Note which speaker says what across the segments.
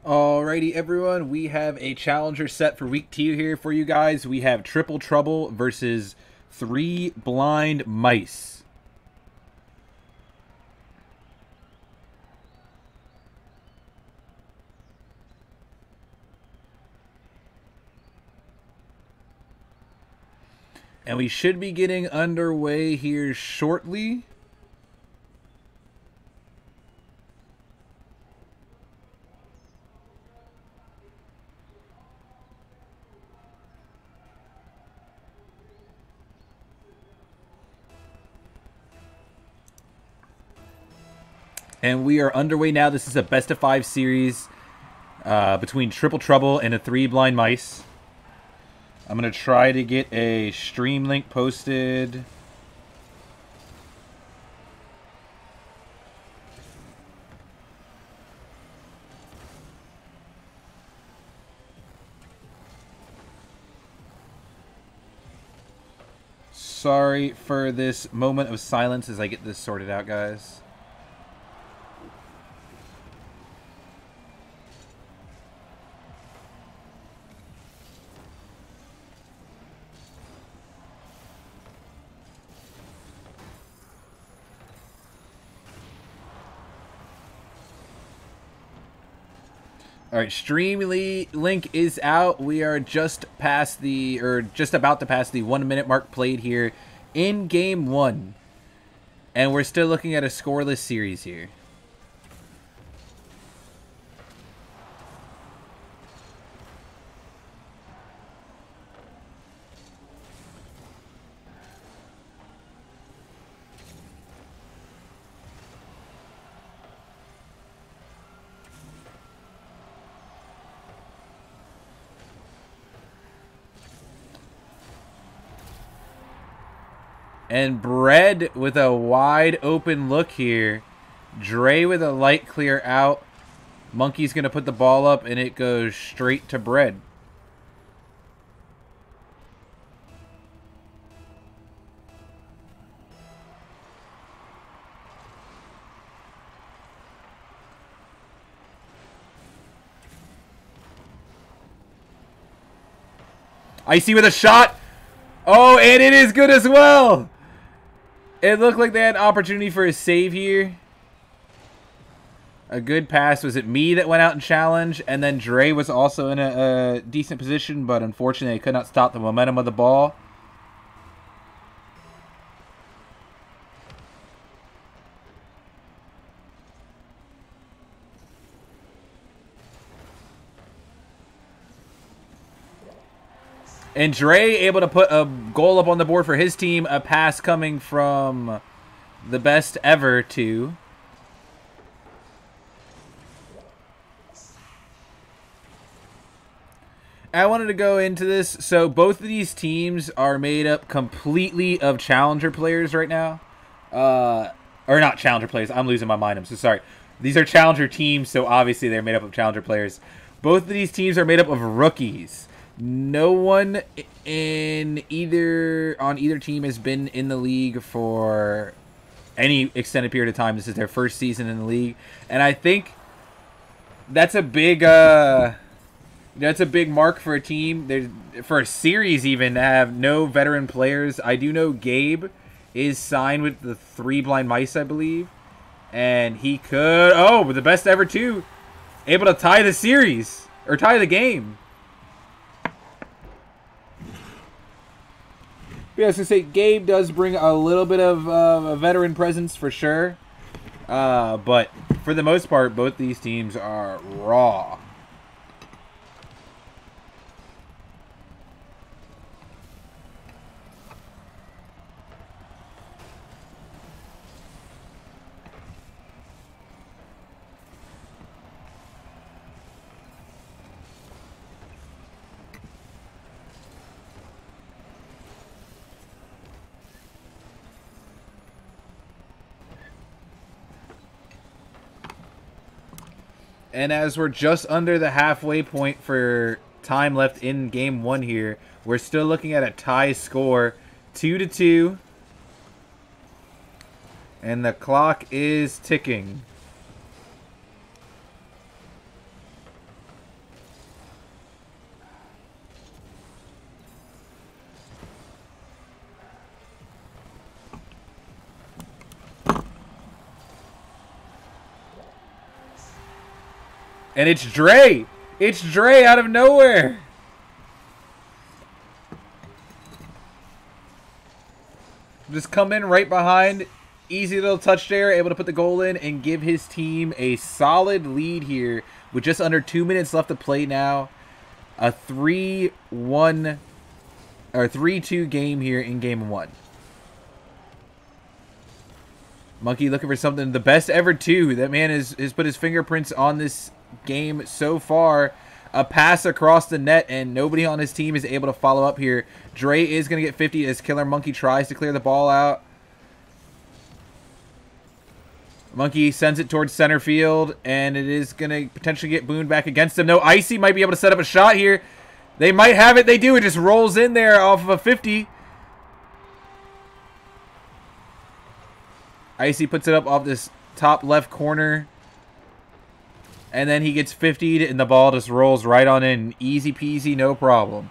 Speaker 1: Alrighty, everyone. We have a challenger set for week 2 here for you guys. We have Triple Trouble versus 3 Blind Mice. And we should be getting underway here shortly. And we are underway now. This is a best of 5 series between Triple Trouble and the 3 Blind Mice. I'm going to try to get a stream link posted. Sorry for this moment of silence as I get this sorted out, guys. All right, stream link is out. We are just past the, or just about to pass the 1 minute mark played here in game 1. And we're still looking at a scoreless series here. And Bread with a wide open look here. Dre with a light clear out. Monkey's going to put the ball up, and it goes straight to Bread. Icy with a shot. Oh, and it is good as well. It looked like they had an opportunity for a save here. A good pass. Was it me that went out and challenged? And then Dre was also in a decent position, but unfortunately, could not stop the momentum of the ball. And Dre able to put a goal up on the board for his team. A pass coming from the best ever to... I wanted to go into this. So both of these teams are made up completely of challenger players right now. Or not challenger players. I'm losing my mind. I'm so sorry. These are challenger teams, so obviously they're made up of challenger players. Both of these teams are made up of rookies. No one on either team has been in the league for any extended period of time. This is their first season in the league, and I think that's a big mark for a team. There's for a series even to have no veteran players. I do know Gabe is signed with the 3 Blind Mice, I believe, and he could the best ever too, able to tie the series or tie the game. Yeah, I was going to say, Gabe does bring a little bit of a veteran presence for sure. But for the most part, both these teams are raw. And as we're just under the halfway point for time left in game 1 here, we're still looking at a tie score, 2-2. And the clock is ticking. And it's Dre. It's Dre out of nowhere. Just come in right behind. Easy little touch there. Able to put the goal in and give his team a solid lead here with just under 2 minutes left to play now. A 3-1 or 3-2 game here in game 1. Monkey looking for something. The best ever, too. That man has put his fingerprints on this game so far. A pass across the net, and nobody on his team is able to follow up here. Dre is going to get 50 as Killer Monkey tries to clear the ball out. Monkey sends it towards center field, and it is going to potentially get booned back against him. No, Icy might be able to set up a shot here. They might have it. They do. It just rolls in there off of a 50. Icy puts it up off this top left corner. And then he gets 50'd, and the ball just rolls right on in. Easy peasy, no problem.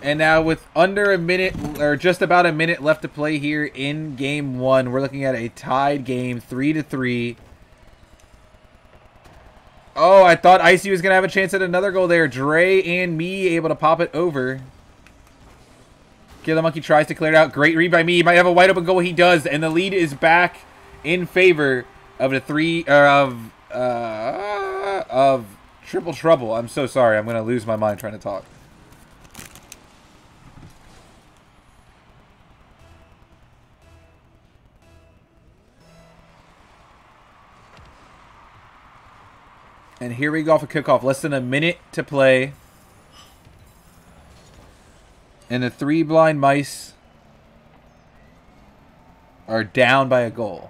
Speaker 1: And now with under a minute, or just about a minute left to play here in game 1, we're looking at a tied game, 3-3. Oh, I thought Icy was going to have a chance at another goal there. Dre and me able to pop it over. Killer Monkey tries to clear it out. Great read by me. He might have a wide open goal. He does, and the lead is back in favor of the of Triple Trouble. I'm so sorry. I'm going to lose my mind trying to talk. And here we go for kickoff. Less than a minute to play. And the 3 blind mice are down by a goal.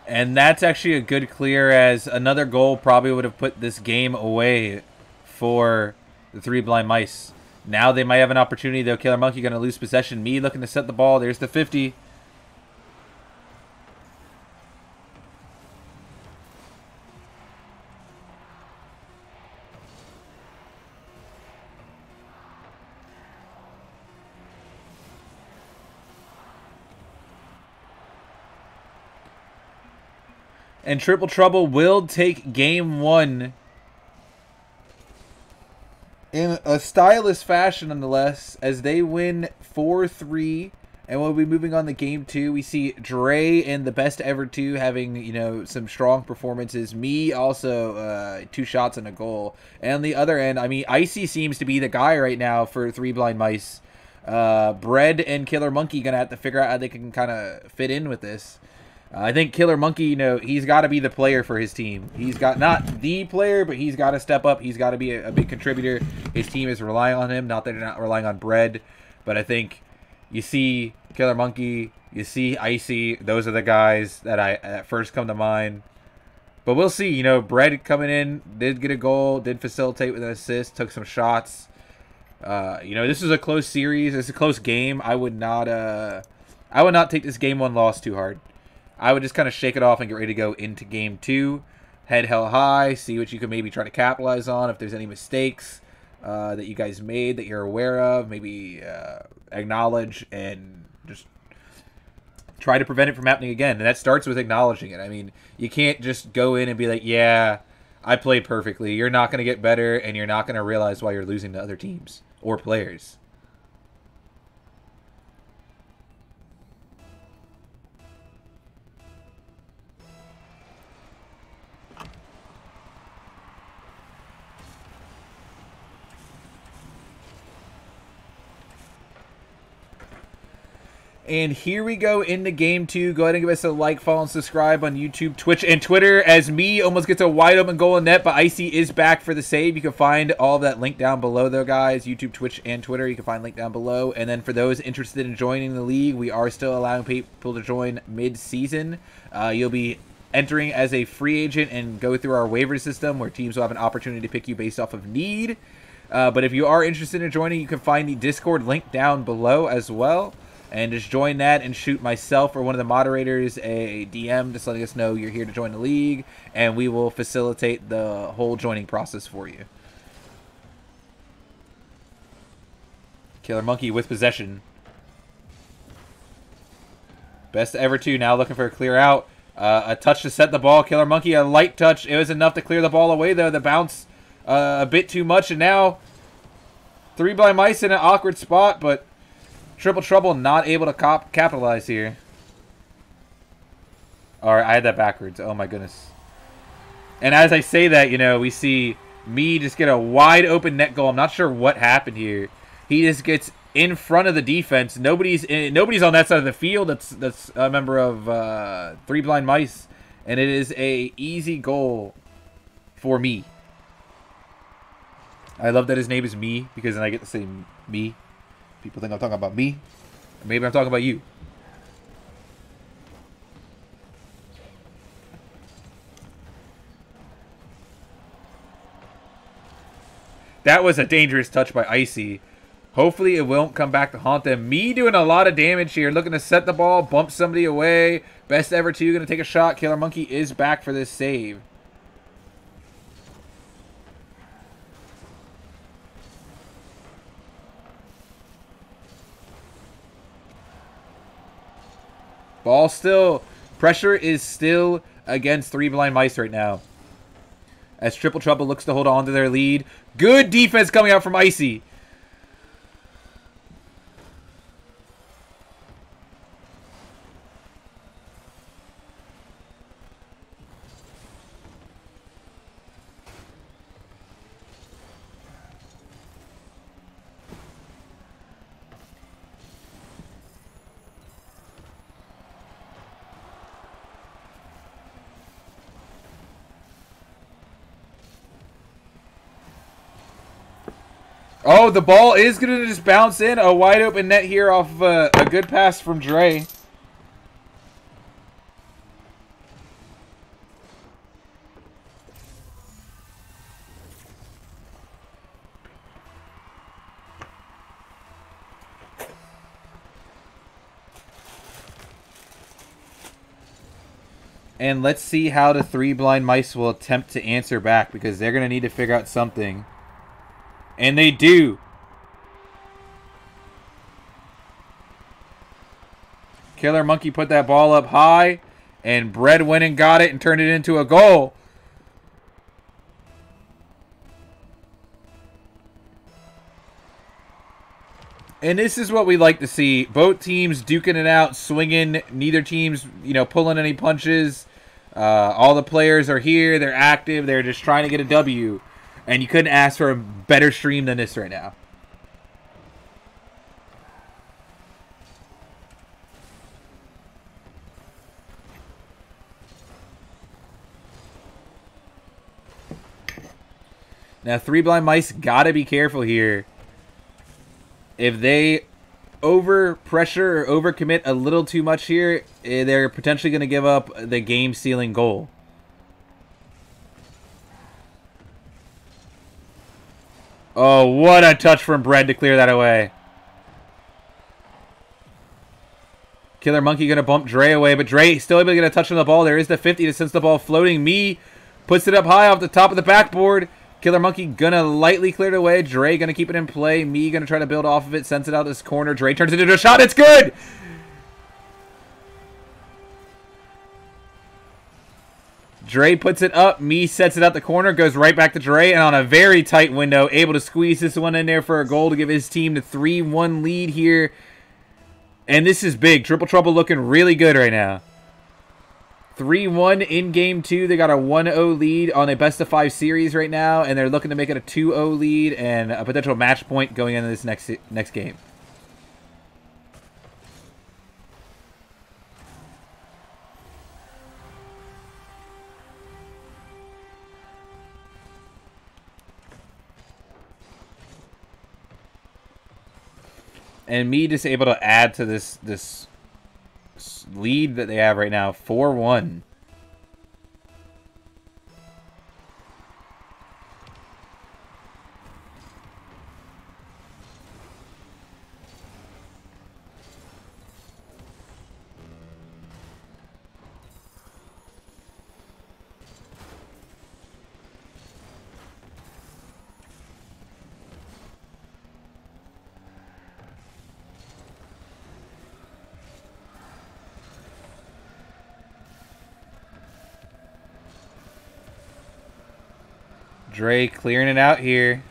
Speaker 1: And that's actually a good clear, as another goal probably would have put this game away for the 3 blind mice. Now they might have an opportunity, though. Killer Monkey going to lose possession. Me looking to set the ball. There's the 50. And Triple Trouble will take game 1 in a stylish fashion, nonetheless, as they win 4-3. And we'll be moving on to game 2. We see Dre and the best ever 2 having, you know, some strong performances. Me also 2 shots and a goal. And on the other end, I mean, Icy seems to be the guy right now for 3 blind mice. Bread and Killer Monkey gonna have to figure out how they can kind of fit in with this. I think Killer Monkey, you know, he's got to be the player for his team. He's got, not the player, but he's got to step up. He's got to be a big contributor. His team is relying on him. Not that they're not relying on Bread, but I think you see Killer Monkey, you see Icy. Those are the guys that first come to mind. But we'll see. You know, Bread coming in, did get a goal, did facilitate with an assist, took some shots. You know, this is a close series. It's a close game. I would not take this game 1 loss too hard. I would just kind of shake it off and get ready to go into game 2. Head held high, see what you can maybe try to capitalize on. If there's any mistakes that you guys made that you're aware of, maybe acknowledge and just try to prevent it from happening again. And that starts with acknowledging it. I mean, you can't just go in and be like, yeah, I played perfectly. You're not going to get better, and you're not going to realize why you're losing to other teams or players. And here we go into game 2. Go ahead and give us a like, follow, and subscribe on YouTube, Twitch, and Twitter. As me almost gets a wide open goal in net, but Icy is back for the save. You can find all of that link down below, though, guys. YouTube, Twitch, and Twitter. You can find link down below. And then for those interested in joining the league, we are still allowing people to join mid-season. You'll be entering as a free agent and go through our waiver system, where teams will have an opportunity to pick you based off of need. But if you are interested in joining, you can find the Discord link down below as well. And just join that and shoot myself or one of the moderators a DM just letting us know you're here to join the league, and we will facilitate the whole joining process for you. Killer Monkey with possession. Best ever two, now looking for a clear out. A touch to set the ball. Killer Monkey, a light touch. It was enough to clear the ball away, though. The bounce a bit too much, and now 3 Blind Mice in an awkward spot, but Triple Trouble not able to capitalize here. Alright, I had that backwards. Oh my goodness. And as I say that, you know, we see me just get a wide open net goal. I'm not sure what happened here. He just gets in front of the defense. Nobody's on that side of the field. That's a member of 3 Blind Mice, and it is a easy goal for me. I love that his name is Me, because then I get to say me. People think I'm talking about me. Or maybe I'm talking about you. That was a dangerous touch by Icy. Hopefully it won't come back to haunt them. Me doing a lot of damage here. Looking to set the ball, bump somebody away. Best ever two going to take a shot. Killer Monkey is back for this save. Ball still. Pressure is still against 3 Blind Mice right now, as Triple Trouble looks to hold on to their lead. Good defense coming out from Icy. Oh, the ball is going to just bounce in. A wide open net here off a good pass from Dre. And let's see how the 3 Blind Mice will attempt to answer back, because they're going to need to figure out something. And they do. Killer Monkey put that ball up high, and Bread went and got it and turned it into a goal. And this is what we like to see. Both teams duking it out, swinging. Neither team's, you know, pulling any punches. All the players are here. They're active. They're just trying to get a W. And you couldn't ask for a better stream than this right now. Now, 3 Blind Mice got to be careful here. If they over pressure or overcommit a little too much here, they're potentially going to give up the game-sealing goal. Oh, what a touch from Bread to clear that away. Killer Monkey going to bump Dre away, but Dre still able to get a touch on the ball. There is the 50 to sense the ball floating. Me puts it up high off the top of the backboard. Killer Monkey going to lightly clear it away. Dre going to keep it in play. Me going to try to build off of it, sends it out this corner. Dre turns it into a shot. It's good! Dre puts it up. Me sets it out the corner. Goes right back to Dre. And on a very tight window, able to squeeze this one in there for a goal to give his team the 3-1 lead here. And this is big. Triple Trouble looking really good right now. 3-1 in Game 2. They got a 1-0 lead on a best-of-5 series right now. And they're looking to make it a 2-0 lead and a potential match point going into this next game. And me just able to add to this lead that they have right now, 4-1. Dre clearing it out here.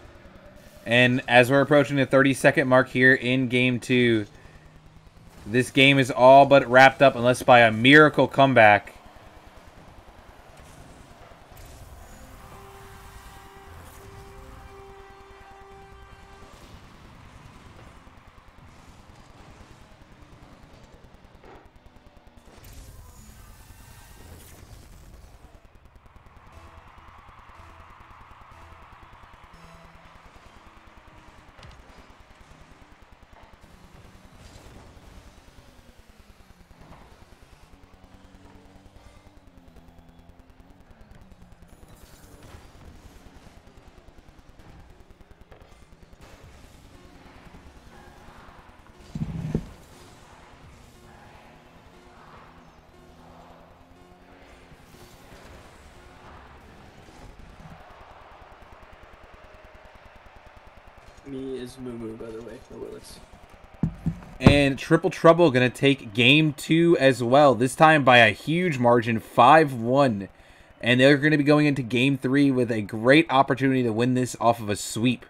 Speaker 1: And as we're approaching the 30-second mark here in Game 2, this game is all but wrapped up unless by a miracle comeback.
Speaker 2: Me is Moo Moo, by the way, no Willis.
Speaker 1: And Triple Trouble going to take Game 2 as well. This time by a huge margin, 5-1. And they're going to be going into Game 3 with a great opportunity to win this off of a sweep.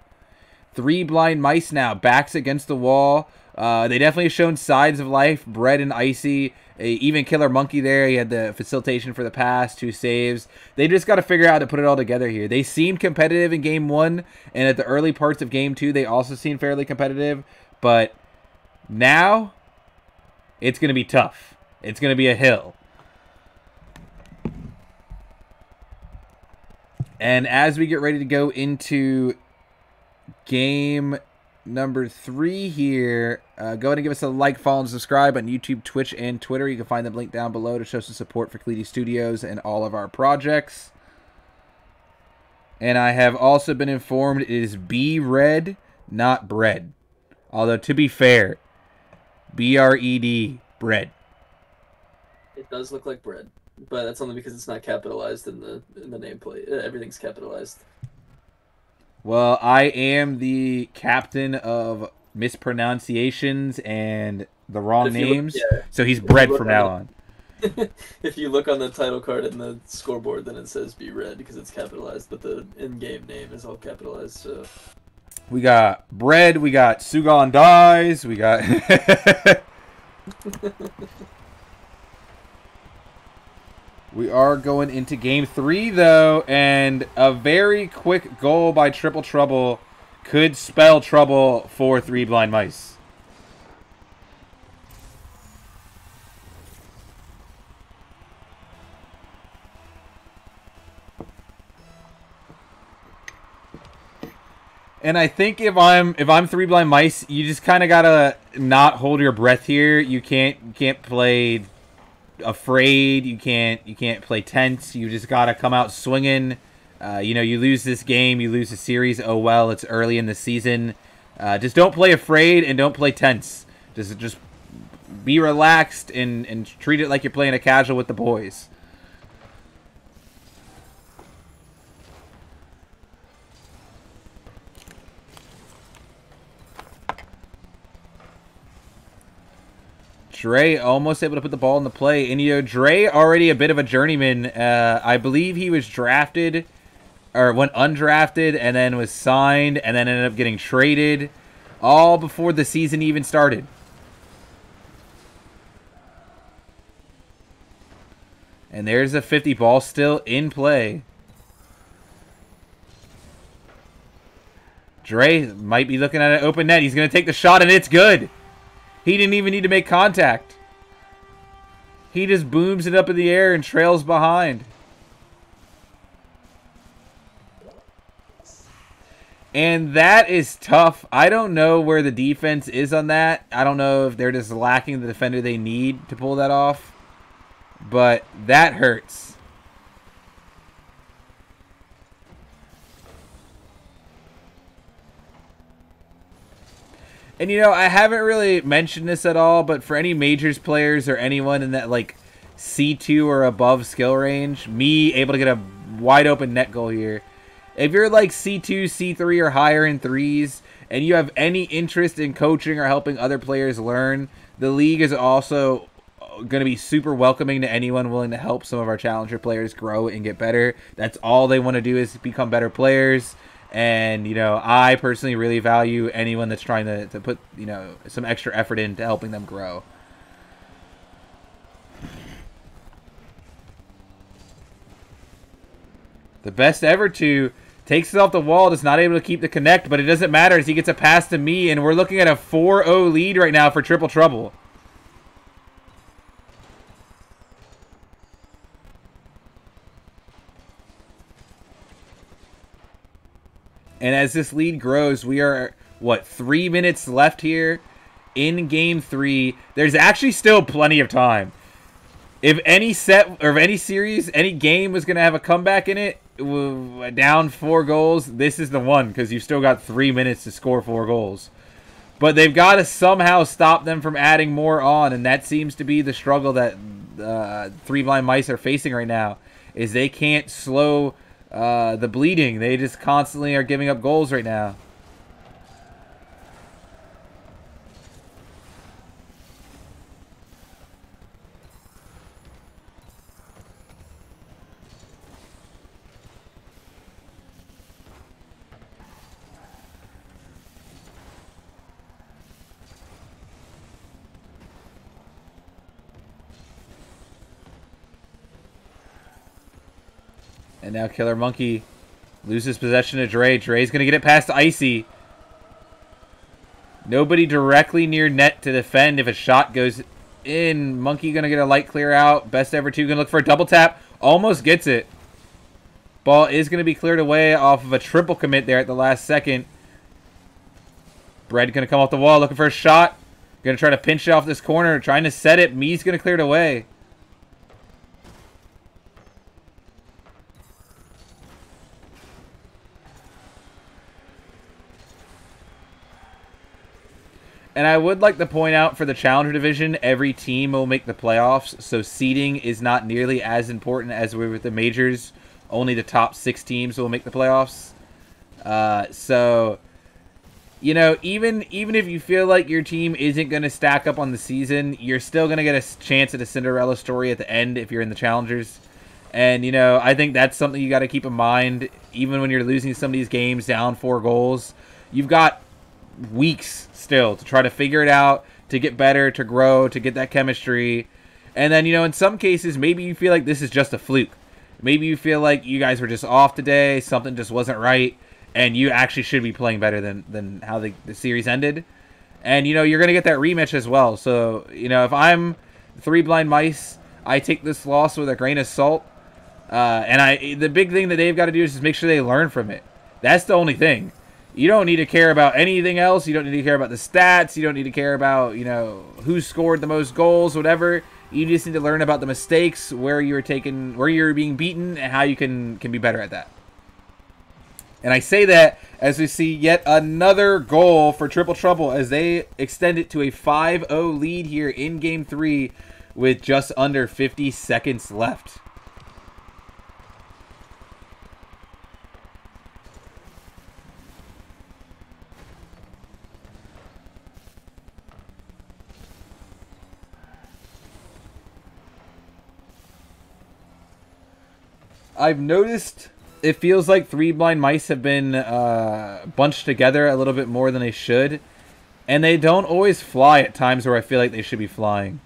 Speaker 1: 3 Blind Mice now, backs against the wall. They definitely have shown signs of life. Bread and Icy, even Killer Monkey there. He had the facilitation for the pass, 2 saves. They just got to figure out how to put it all together here. They seemed competitive in Game 1, and at the early parts of Game 2, they also seemed fairly competitive. But now, it's going to be tough. It's going to be a hill. And as we get ready to go into Game number 3 here, go ahead and give us a like, follow, and subscribe on YouTube, Twitch, and Twitter. You can find them linked down below to show some support for Cleety Studios and all of our projects. And I have also been informed it is B-Red, not bread. Although, to be fair, B-R-E-D, bread.
Speaker 2: It does look like bread, but that's only because it's not capitalized in the nameplate. Everything's capitalized.
Speaker 1: Well, I am the captain of mispronunciations and the wrong names, so he's bread from now on.
Speaker 2: If you look on the title card and the scoreboard, then it says "Be Red" because it's capitalized, but the in-game name is all capitalized. So
Speaker 1: we got bread, we got Sugon Dies, we got. We are going into Game 3, though, and a very quick goal by Triple Trouble could spell trouble for 3 Blind Mice. And I think if I'm 3 Blind Mice, you just kind of gotta not hold your breath here. You can't play afraid. You can't play tense. You just gotta come out swinging. You know, you lose this game, you lose the series. Oh well, it's early in the season. Just don't play afraid and don't play tense. Just be relaxed and treat it like you're playing a casual with the boys. Dre almost able to put the ball in the play. And, you know, Dre already a bit of a journeyman. I believe he was drafted or went undrafted and then was signed and then ended up getting traded all before the season even started. And there's a 50 ball still in play. Dre might be looking at an open net. He's going to take the shot and it's good. He didn't even need to make contact. He just booms it up in the air and trails behind. And that is tough. I don't know where the defense is on that. I don't know if they're just lacking the defender they need to pull that off. But that hurts. And, you know, I haven't really mentioned this at all, but for any Majors players or anyone in that, like, C2 or above skill range, me able to get a wide open net goal here. If you're, like, C2, C3 or higher in threes, and you have any interest in coaching or helping other players learn, the league is also going to be super welcoming to anyone willing to help some of our challenger players grow and get better. That's all they want to do is become better players. And, you know, I personally really value anyone that's trying to put, you know, some extra effort into helping them grow. The best ever to takes it off the wall, is not able to keep the connect, but it doesn't matter as he gets a pass to me, and we're looking at a 4-0 lead right now for Triple Trouble. And as this lead grows, we are, what, 3 minutes left here in Game 3. There's actually still plenty of time. If any set, or if any series, any game was going to have a comeback in it, down 4 goals, this is the one, because you've still got 3 minutes to score 4 goals. But they've got to somehow stop them from adding more on, and that seems to be the struggle that Three Blind Mice are facing right now, is they can't slow the bleeding. They just constantly are giving up goals right now. And now Killer Monkey loses possession to Dre. Dre's going to get it past Icy. Nobody directly near net to defend if a shot goes in. Monkey going to get a light clear out. Best ever two going to look for a double tap. Almost gets it. Ball is going to be cleared away off of a triple commit there at the last second. Bread going to come off the wall looking for a shot. Going to try to pinch it off this corner. Trying to set it. Me's going to clear it away. And I would like to point out for the Challenger Division, every team will make the playoffs, so seeding is not nearly as important as with the majors. Only the top 6 teams will make the playoffs. So, you know, even if you feel like your team isn't going to stack up on the season, you're still going to get a chance at a Cinderella story at the end if you're in the Challengers. And, you know, I think that's something you got to keep in mind, even when you're losing some of these games down 4 goals. You've got weeks still to try to figure it out, to get better, to grow, to get that chemistry. And then, you know, in some cases, maybe you feel like this is just a fluke. Maybe you feel like you guys were just off today, something just wasn't right, and you actually should be playing better than how the series ended. And, you know, you're going to get that rematch as well. So, you know, if I'm Three Blind Mice, I take this loss with a grain of salt. And the big thing that they've got to do is just make sure they learn from it. That's the only thing. You don't need to care about anything else. You don't need to care about the stats. You don't need to care about, you know, who scored the most goals, whatever. You just need to learn about the mistakes, where you're being beaten, and how you can be better at that. And I say that as we see yet another goal for Triple Trouble as they extend it to a 5-0 lead here in Game 3 with just under 50 seconds left. I've noticed it feels like Three Blind Mice have been bunched together a little bit more than they should. And they don't always fly at times where I feel like they should be flying.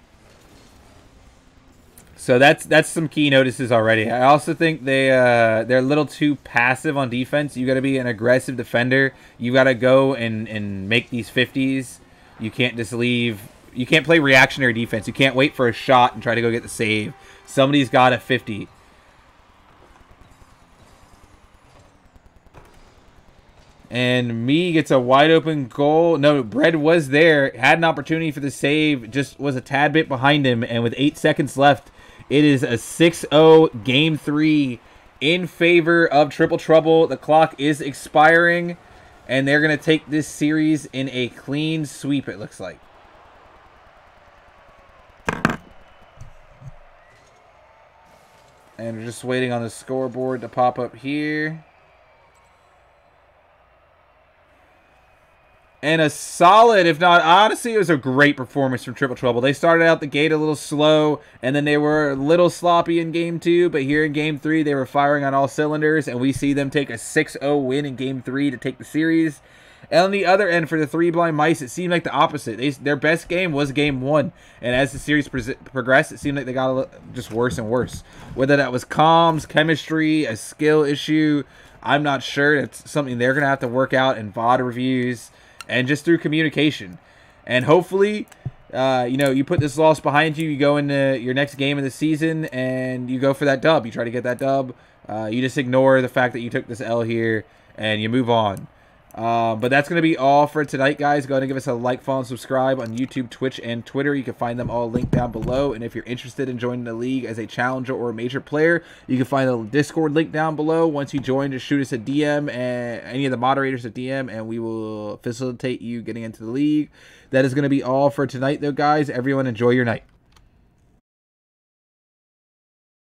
Speaker 1: So that's some key notices already. I also think they're a little too passive on defense. You got to be an aggressive defender. You got to go and make these 50s. You can't just leave. You can't play reactionary defense. You can't wait for a shot and try to go get the save. Somebody's got a 50. And Me gets a wide open goal. No, Bread was there. Had an opportunity for the save. Just was a tad bit behind him. And with 8 seconds left, it is a 6-0 Game 3 in favor of Triple Trouble. The clock is expiring. And they're going to take this series in a clean sweep, it looks like. And we're just waiting on the scoreboard to pop up here. And a solid, if not, honestly, it was a great performance from Triple Trouble. They started out the gate a little slow, and then they were a little sloppy in Game 2, but here in Game 3, they were firing on all cylinders, and we see them take a 6-0 win in Game 3 to take the series. And on the other end, for the Three Blind Mice, it seemed like the opposite. Their best game was Game 1, and as the series progressed, it seemed like they got just worse and worse. Whether that was comms, chemistry, a skill issue, I'm not sure. It's something they're going to have to work out in VOD reviews and just through communication. And hopefully, you put this loss behind you, you go into your next game of the season, and you go for that dub. You try to get that dub. You just ignore the fact that you took this L here, and you move on. But that's going to be all for tonight, guys. Go ahead and give us a like, follow, and subscribe on YouTube, Twitch, and Twitter. You can find them all linked down below. And if you're interested in joining the league as a challenger or a major player, you can find the Discord link down below. Once you join, just shoot us a DM, and any of the moderators a DM, and we will facilitate you getting into the league. That is going to be all for tonight, though, guys. Everyone, enjoy your night.